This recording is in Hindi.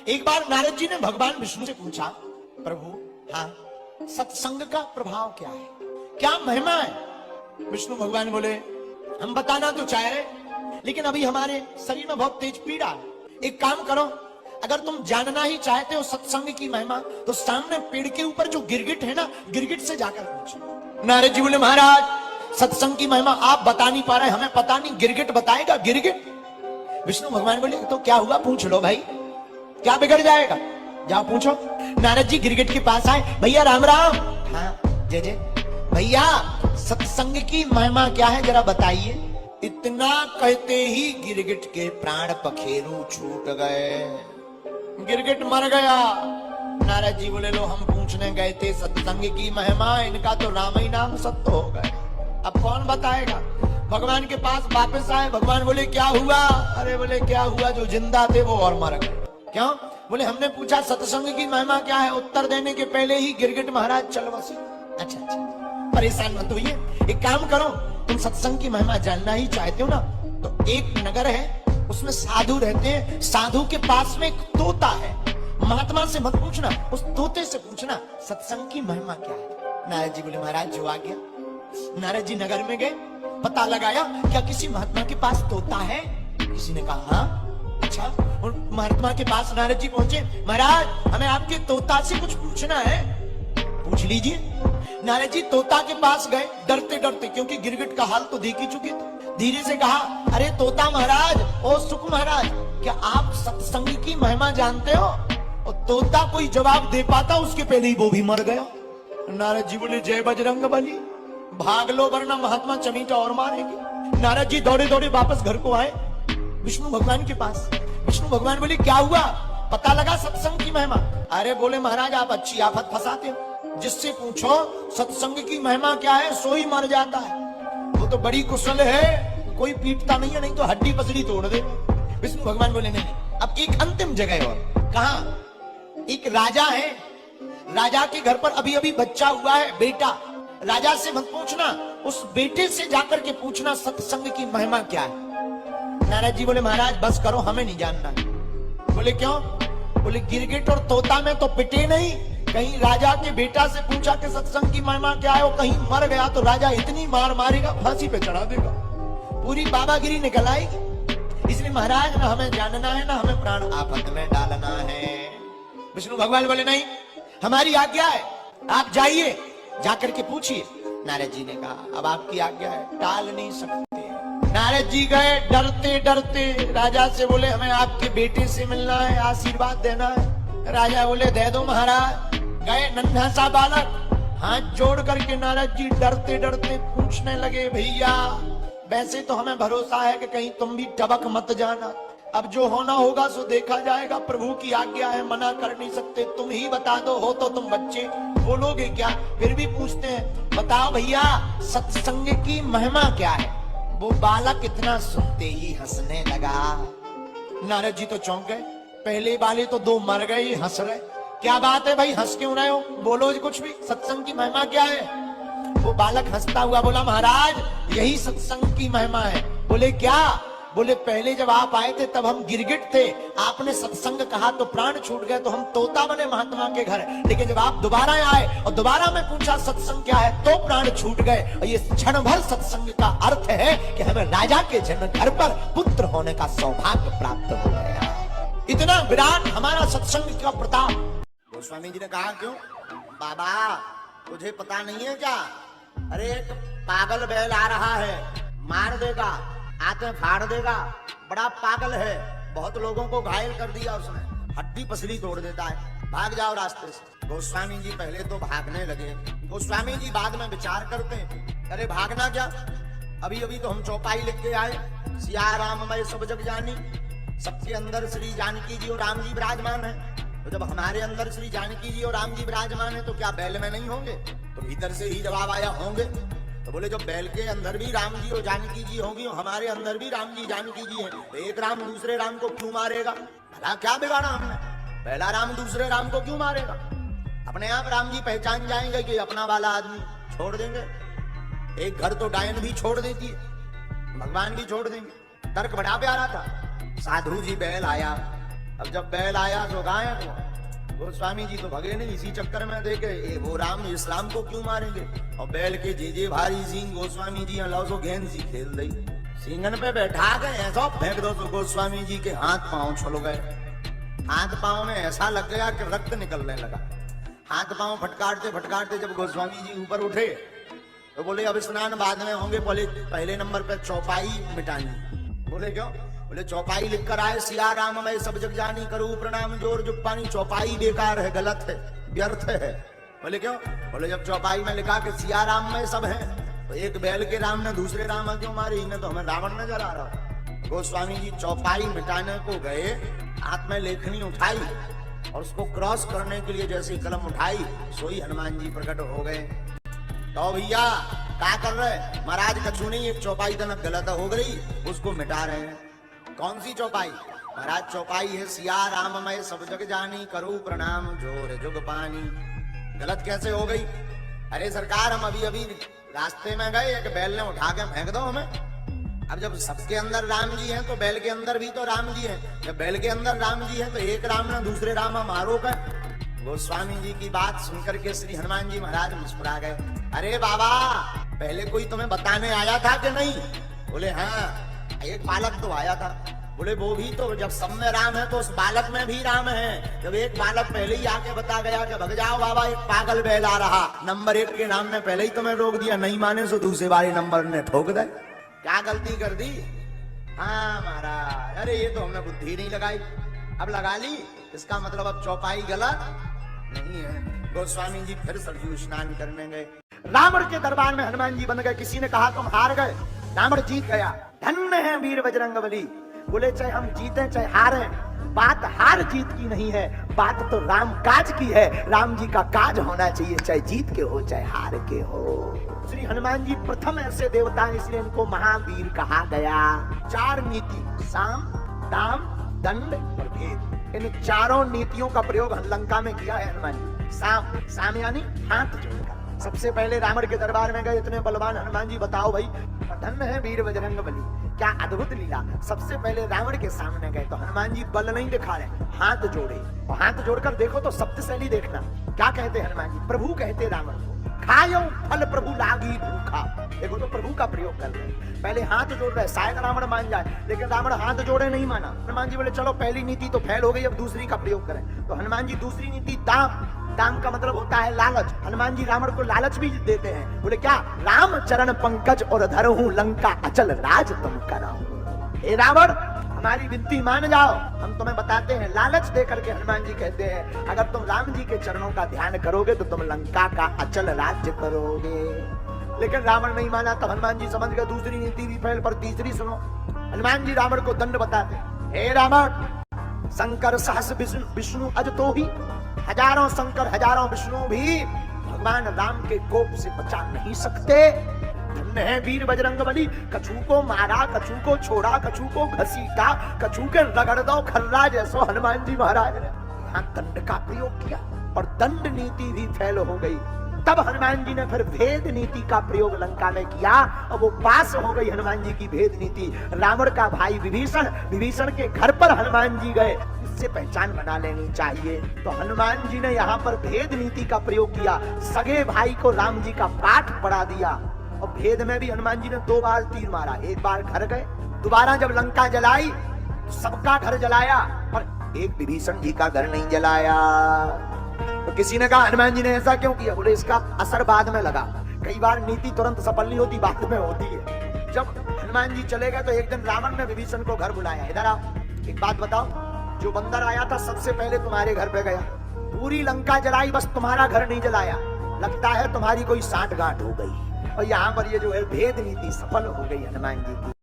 एक बार नारद जी ने भगवान विष्णु से पूछा, प्रभु हाँ सत्संग का प्रभाव क्या है, क्या महिमा है? विष्णु भगवान बोले, हम बताना तो चाह रहे, लेकिन अभी हमारे शरीर में बहुत तेज पीड़ा है। एक काम करो, अगर तुम जानना ही चाहते हो सत्संग की महिमा, तो सामने पेड़ के ऊपर जो गिरगिट है ना, गिरगिट से जाकर पूछो। नारद जी बोले, महाराज सत्संग की महिमा आप बता नहीं पा रहे, हमें पता नहीं, गिरगिट बताएगा। गिरगिट? विष्णु भगवान बोले, तो क्या हुआ, पूछ लो भाई, क्या बिगड़ जाएगा, जाओ पूछो। नारद जी गिरगिट के पास आए, भैया राम राम। हाँ जय जय। भैया सत्संग की महिमा क्या है, जरा बताइए। इतना कहते ही गिरगिट के प्राण पखेरु छूट गए, गिरगिट मर गया। नारद जी बोले, लो हम पूछने गए थे सत्संग की महिमा, इनका तो राम ही नाम सत्य हो गए, अब कौन बताएगा। भगवान के पास वापस आए, भगवान बोले, क्या हुआ? अरे बोले, क्या हुआ, जो जिंदा थे वो और मर गए। क्यों? बोले, हमने पूछा सत्संग की महिमा क्या है, उत्तर देने के पहले ही गिरगिट महाराज चल बसे। अच्छा अच्छा, परेशान मत होइए, एक काम करो, तुम सत्संग की महिमा जानना ही चाहते हो ना, तो एक नगर है, उसमें साधु रहते हैं, साधु के पास में एक तोता है। महात्मा से मत पूछना, उस तोते से पूछना सत्संग की महिमा क्या है। नारद जी बोले, महाराज जो आ गया। नारद जी नगर में गए, पता लगाया क्या किसी महात्मा के पास तोता है? किसी ने कहा हाँ। अच्छा, और महात्मा के पास नारद जी पहुंचे, महाराज हमें आपके तोता से कुछ पूछना है। पूछ लीजिए। नारद जी तोता के पास गए, डरते डरते, क्योंकि गिरगिट का हाल तो देख ही चुके थे। धीरे से कहा, अरे तोता महाराज, ओ सुख महाराज, क्या आप सत्संग की महिमा जानते हो? और तोता कोई जवाब दे पाता, उसके पहले ही वो भी मर गया। नारद जी बोले, जय बजरंग बली, भाग लो वरना महात्मा चमीटा और मारेंगे। नारद जी दौड़े दौड़े वापस घर को आए, विष्णु भगवान के पास। विष्णु भगवान बोले, क्या हुआ, पता लगा सत्संग की महिमा? अरे बोले, महाराज आप अच्छी आफत फंसाते हो, जिससे पूछो सत्संग की महिमा क्या है, सो ही मर जाता है। वो तो बड़ी कुशल है, कोई पीटता नहीं है, नहीं तो हड्डी पसड़ी तोड़ दे। विष्णु भगवान बोले, नहीं, अब एक अंतिम जगह और। कहा? एक राजा है, राजा के घर पर अभी अभी बच्चा हुआ है, बेटा। राजा से मत पूछना, उस बेटे से जाकर के पूछना सत्संग की महिमा क्या है। नारद जी बोले, महाराज बस करो, हमें नहीं जानना। बोले क्यों? बोले, गिरगिट और तोता में तो पिटे नहीं, कहीं राजा के बेटा से पूछा कि सत्संग की महिमा क्या है, वो कहीं मर गया तो राजा इतनी मार मारेगा, फांसी पे चढ़ा देगा, पूरी बाबागिरी निकल आएगी। इसलिए महाराज ना हमें जानना है, ना हमें प्राण आफत में डालना है। विष्णु भगवान बोले, नहीं, हमारी आज्ञा है, आप जाइए, जाकर के पूछिए। नारद जी ने कहा, अब आपकी आज्ञा है, टाल नहीं सकते। नारद जी गए डरते डरते, राजा से बोले, हमें आपके बेटे से मिलना है, आशीर्वाद देना है। राजा बोले, दे दो महाराज। गए, नन्हा सा बालक, हाथ जोड़ करके नारद जी डरते डरते पूछने लगे, भैया वैसे तो हमें भरोसा है कि कहीं तुम भी टबक मत जाना, अब जो होना होगा सो देखा जाएगा, प्रभु की आज्ञा है, मना कर नहीं सकते, तुम ही बता दो, हो तो तुम बच्चे, बोलोगे क्या? फिर भी पूछते हैं, बताओ भैया सत्संग की महिमा क्या है? वो बालक इतना सुनते ही हंसने लगा। नारद जी तो चौंक गए, पहले वाले तो दो मर गए, ये हंस रहे, क्या बात है भाई, हंस क्यों रहे हो, बोलो कुछ भी, सत्संग की महिमा क्या है? वो बालक हंसता हुआ बोला, महाराज यही सत्संग की महिमा है। बोले क्या? बोले, पहले जब आप आए थे तब हम गिरगिट थे, आपने सत्संग कहा तो प्राण छूट गए, तो हम तोता बने महात्मा के घर, लेकिन जब आप दोबारा आए और दोबारा मैं पूछा सत्संग क्या है, तो प्राण छूट गए। और ये क्षण भर सत्संग का अर्थ है कि हमें राजा के जन्म घर पर पुत्र होने का सौभाग्य प्राप्त हो गया। इतना विराट हमारा सत्संग का प्रताप। गोस्वामी जी ने कहा, क्यों बाबा तुझे पता नहीं है क्या? अरे एक पागल बैल आ रहा है, मार देगा, आते फाड़ देगा, बड़ा पागल है, बहुत लोगों को घायल कर दिया उसने, हड्डी पसली तोड़ देता है, भाग जाओ रास्ते से। गोस्वामी जी पहले तो भागने लगे, गोस्वामी जी बाद में विचार करते हैं, अरे भागना क्या, अभी अभी तो हम चौपाई लिख के आए, सिया राम मैं सब जग जानी, सबके अंदर श्री जानकी जी और राम जी विराजमान है, तो जब हमारे अंदर श्री जानकी जी और राम जी विराजमान है तो क्या बैल में नहीं होंगे? तो भीतर से ही जवाब आया, होंगे। तो बोले, जो बैल के अंदर भी राम जी और जानकी जी होंगी, हमारे अंदर भी राम जी जानकी जी हैं, तो एक राम दूसरे राम को क्यों मारेगा? भला क्या बिगाड़ा हमने? पहला राम दूसरे राम को क्यों मारेगा? अपने आप राम जी पहचान जाएंगे कि अपना वाला आदमी, छोड़ देंगे। एक घर तो डायन भी छोड़ देती है, भगवान भी छोड़ देंगे। तर्क बड़ा प्यारा था। साधु जी बैल आया, अब जब बैल आया तो गायब हुआ। गोस्वामी जी तो भगे नहीं, इसी चक्कर में देखे वो राम इस्लाम को क्यों मारेंगे। और बैल के जे भारी सिंह गोस्वामी जी लो सो गेंद सी खेल दी, सिंगन पे बैठा गए ऐसा फेंक दो तो गोस्वामी जी के हाथ पांव छुल गए। हाथ पांव में ऐसा लग गया कि रक्त निकलने लगा। हाथ पांव फटकारते फटकारते जब गोस्वामी जी ऊपर उठे तो बोले अब स्नान बाद में होंगे, बोले पहले नंबर पे चौपाई मिटानी। बोले क्यों? बोले चौपाई लिख कर आए सिया राम मैं सब जग जानी करूं प्रणाम जोर जुग पानी। चौपाई बेकार है, गलत है, व्यर्थ है। बोले क्यों? बोले जब चौपाई में लिखा कि सिया राम में सब है तो एक बैल के राम ने दूसरे राम क्यों मारे? इन्हें तो हमें रावण नजर आ रहा। गोस्वामी जी चौपाई मिटाने को गए, हाथ में लेखनी उठाई और उसको क्रॉस करने के लिए जैसे कलम उठाई सोई हनुमान जी प्रकट हो गए। तो भैया क्या कर रहे? महाराज कछु नहीं, एक चौपाई तो गलत हो गई, उसको मिटा रहे हैं। कौन सी चौपाई? महाराज चौपाई है सिया राम मैं सब जग जानी करूं प्रणाम जोर जुग पानी। गलत कैसे हो गई? अरे सरकार हम अभी अभी रास्ते में गए, एक बैल ने उठा के फेंक दो हमें। अब जब सबके अंदर राम जी हैं तो बैल के अंदर भी तो राम जी हैं। जब बैल के अंदर राम जी हैं तो एक राम ने दूसरे राम मारो कर। गोस्वामी जी की बात सुनकर के श्री हनुमान जी महाराज मुस्कुरा गए। अरे बाबा पहले कोई तुम्हें बताने आया था कि नहीं? बोले हाँ एक बालक तो आया था। बोले वो भी तो जब सब में राम है तो उस बालक में भी राम है। जब एक बालक पहले ही आके बता गया कि भग जाओ बाबा एक पागल बैल आ रहा, नंबर 1 के नाम ने पहले ही तुम्हें रोक दिया, नहीं माने सो दूसरे वाले नंबर ने ठोक दे। क्या गलती कर दी? हाँ महाराज अरे ये तो हमने बुद्धि नहीं लगाई, अब लगा ली, इसका मतलब अब चौपाई गलत नहीं है। गोस्वामी जी फिर सरयू स्नान करने गए। रावण के दरबार में हनुमान जी बन गए। किसी ने कहा तुम हार गए, रावण जीत गया, धन्य है वीर बजरंगबली। बोले चाहे हम जीते चाहे हारे, बात हार जीत की नहीं है, बात तो राम काज की है। राम जी का काज होना चाहिए, चाहे जीत के हो चाहे हार के हो। श्री हनुमान जी प्रथम ऐसे देवता इसलिए इनको महावीर कहा गया। 4 नीति साम दाम दंड और भेद, इन चारों नीतियों का प्रयोग लंका में किया है हनुमान जी। साम यानी हाथ जोड़कर। सबसे पहले रावण के दरबार में गए, इतने बलवान हनुमान जी बताओ भाई, धन्य है वीर बजरंगबली, क्या अद्भुत लीला। सबसे पहले रावण के सामने गए तो हनुमान जी बल नहीं दिखा रहे, हाथ जोड़े और हाथ जोड़कर देखो तो शब्द शैली देखना। क्या कहते हनुमान जी? प्रभु कहते रावण को, खायो फल प्रभु लागी भूखा। देखो तो प्रभु का प्रयोग कर रहे हैं, पहले हाथ जोड़ रहे, शायद रावण मान जाए, लेकिन रावण हाथ जोड़े नहीं माना। हनुमान जी बोले चलो पहली नीति तो फेल हो गई, अब दूसरी का प्रयोग करें। तो हनुमान जी दूसरी नीति दाम, दाम का मतलब होता है लालच। हनुमान जी रावण को लालच भी देते हैं। बोले क्या? राम चरण पंकज और धरहूं लंका अचल राज तुम कराओ। हे रावण हमारी विनती मान जाओ, हम तुम्हें बताते हैं। लालच दे करके हनुमान जी कहते हैं अगर तुम राम जी के चरणों का ध्यान करोगे तो तुम लंका का अचल राज्य करोगे। लेकिन रावण नहीं माना, तब हनुमान जी समझ गए दूसरी नीति भी फेल, पर तीसरी सुनो। हनुमान जी रावण को दंड बताते, हे रावण शंकर सहस विष्णु अज तो ही, हजारों शंकर हजारों विष्णु भी भगवान राम के कोप से बचा नहीं सकते। धन्य है वीर बजरंगबली, कछू को मारा, कछू को छोड़ा, कछू को घसीटा, कछू के रगड़ दो खर्रा जैसो हनुमान जी महाराज ने यहाँ दंड का प्रयोग किया, और दंड नीति भी फेल हो गई। तब हनुमान जी ने फिर भेद नीति का प्रयोग लंका में किया और वो पास हो गई हनुमान जी की भेद नीति। रावण का भाई विभीषण, विभीषण के घर पर हनुमान जी गए, इससे पहचान बना लेनी चाहिए। तो हनुमान जी ने यहाँ पर भेद नीति का प्रयोग किया, सगे भाई को राम जी का पाठ पढ़ा दिया। और भेद में भी हनुमान जी ने 2 बार तीर मारा, एक बार घर गए, दोबारा जब लंका जलाई तो सबका घर जलाया और एक विभीषण जी का घर नहीं जलाया। तो किसी ने कहा हनुमान जी ने ऐसा क्यों किया? बोले इसका असर बाद में लगा। कई बार नीति तुरंत सफल नहीं होती, बाद में होती है। जब हनुमान जी चले गए तो एक दिन रावण ने विभीषण को घर बुलाया, इधर आओ एक बात बताओ, जो बंदर आया था सबसे पहले तुम्हारे घर पे गया, पूरी लंका जलाई, बस तुम्हारा घर नहीं जलाया, लगता है तुम्हारी कोई साठ गांठ हो गई। और यहाँ पर ये जो है भेद नीति सफल हो गई हनुमान जी की।